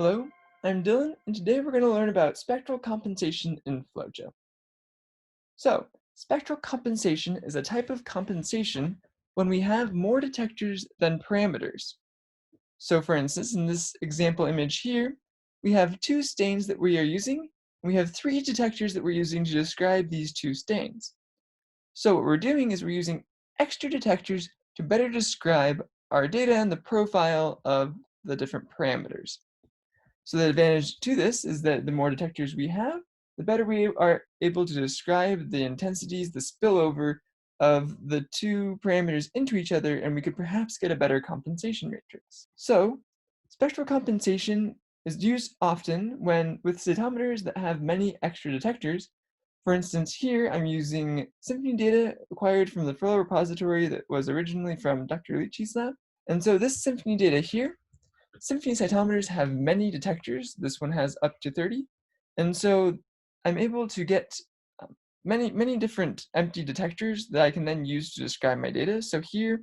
Hello, I'm Dylan, and today we're going to learn about spectral compensation in FlowJo. So, spectral compensation is a type of compensation when we have more detectors than parameters. So for instance, in this example image here, we have two stains that we are using, and we have three detectors that we're using to describe these two stains. So what we're doing is we're using extra detectors to better describe our data and the profile of the different parameters. So the advantage to this is that the more detectors we have, the better we are able to describe the intensities, the spillover of the two parameters into each other, and we could perhaps get a better compensation matrix. So spectral compensation is used often when with cytometers that have many extra detectors. For instance, here I'm using Symphony data acquired from the FlowJo repository that was originally from Dr. Lichi's lab. And so this Symphony data here, Symphony cytometers have many detectors. This one has up to 30. And so I'm able to get many different empty detectors that I can then use to describe my data. So here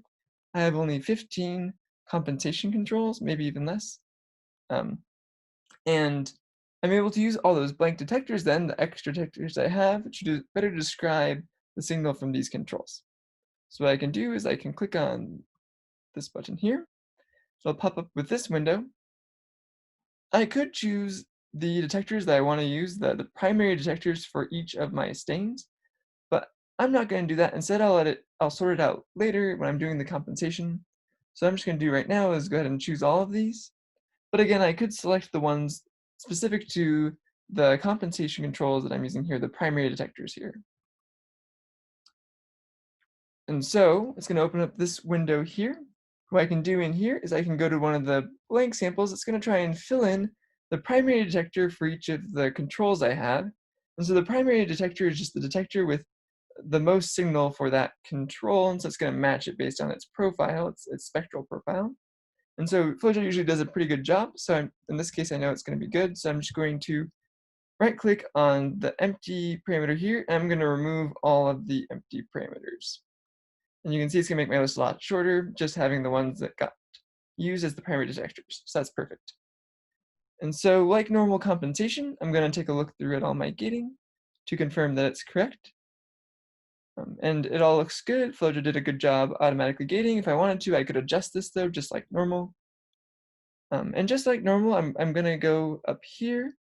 I have only 15 compensation controls, maybe even less. And I'm able to use all those blank detectors then, the extra detectors I have, to better describe the signal from these controls. So what I can do is I can click on this button here. So I'll pop up with this window. I could choose the detectors that I want to use, the primary detectors for each of my stains, but I'm not going to do that. Instead, I'll sort it out later when I'm doing the compensation. So I'm just going to do right now is go ahead and choose all of these. But again, I could select the ones specific to the compensation controls that I'm using here, the primary detectors here. And so it's going to open up this window here. What I can do in here is I can go to one of the blank samples. It's going to try and fill in the primary detector for each of the controls I have. And so the primary detector is just the detector with the most signal for that control, and so it's going to match it based on its profile, its spectral profile. And so FlowJo usually does a pretty good job, so in this case I know it's going to be good, so I'm just going to right-click on the empty parameter here, and I'm going to remove all of the empty parameters. And you can see it's going to make my list a lot shorter, just having the ones that got used as the primary detectors, so that's perfect. And so like normal compensation, I'm going to take a look through at all my gating to confirm that it's correct. And it all looks good. FlowJo did a good job automatically gating. If I wanted to, I could adjust this though, just like normal. And just like normal, I'm gonna go up here.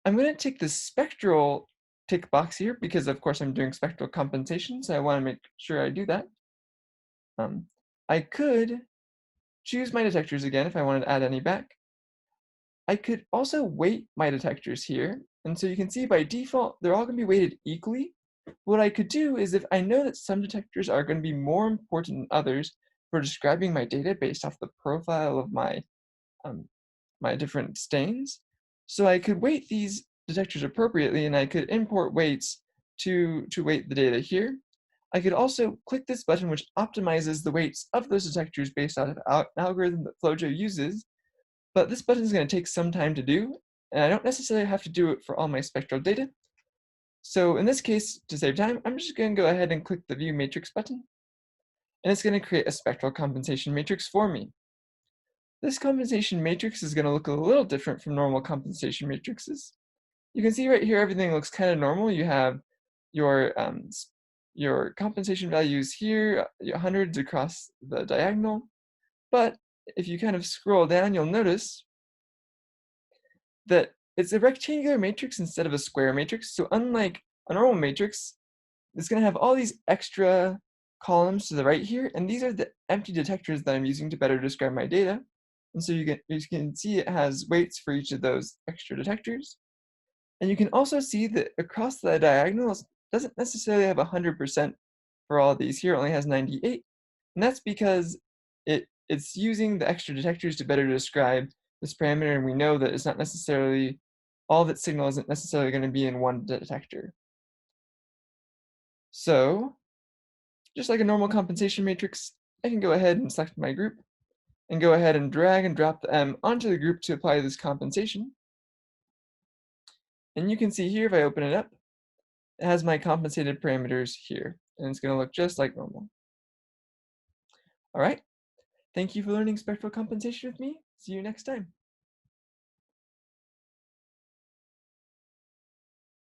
I'm gonna take the spectral tick box here because of course I'm doing spectral compensation, so I wanna make sure I do that. I could choose my detectors again if I wanted to add any back. I could also weight my detectors here. And so you can see by default, they're all gonna be weighted equally. What I could do is if I know that some detectors are going to be more important than others for describing my data based off the profile of my different stains, so I could weight these detectors appropriately, and I could import weights to weight the data here. I could also click this button, which optimizes the weights of those detectors based on an algorithm that FlowJo uses, but this button is going to take some time to do, and I don't necessarily have to do it for all my spectral data. So in this case, to save time, I'm just going to go ahead and click the View Matrix button, and it's going to create a spectral compensation matrix for me. This compensation matrix is going to look a little different from normal compensation matrices. You can see right here everything looks kind of normal. You have your compensation values here, hundreds across the diagonal, but if you kind of scroll down, you'll notice that it's a rectangular matrix instead of a square matrix. So unlike a normal matrix, it's going to have all these extra columns to the right here, and these are the empty detectors that I'm using to better describe my data. And so you can see it has weights for each of those extra detectors. And you can also see that across the diagonal, it doesn't necessarily have 100% for all of these. Here it only has 98, and that's because it's using the extra detectors to better describe this parameter, and we know that it's not necessarily, all of its signal isn't necessarily going to be in one detector. So just like a normal compensation matrix, I can go ahead and select my group and go ahead and drag and drop the M onto the group to apply this compensation. And you can see here, if I open it up, it has my compensated parameters here, and it's going to look just like normal. All right, thank you for learning spectral compensation with me. See you next time.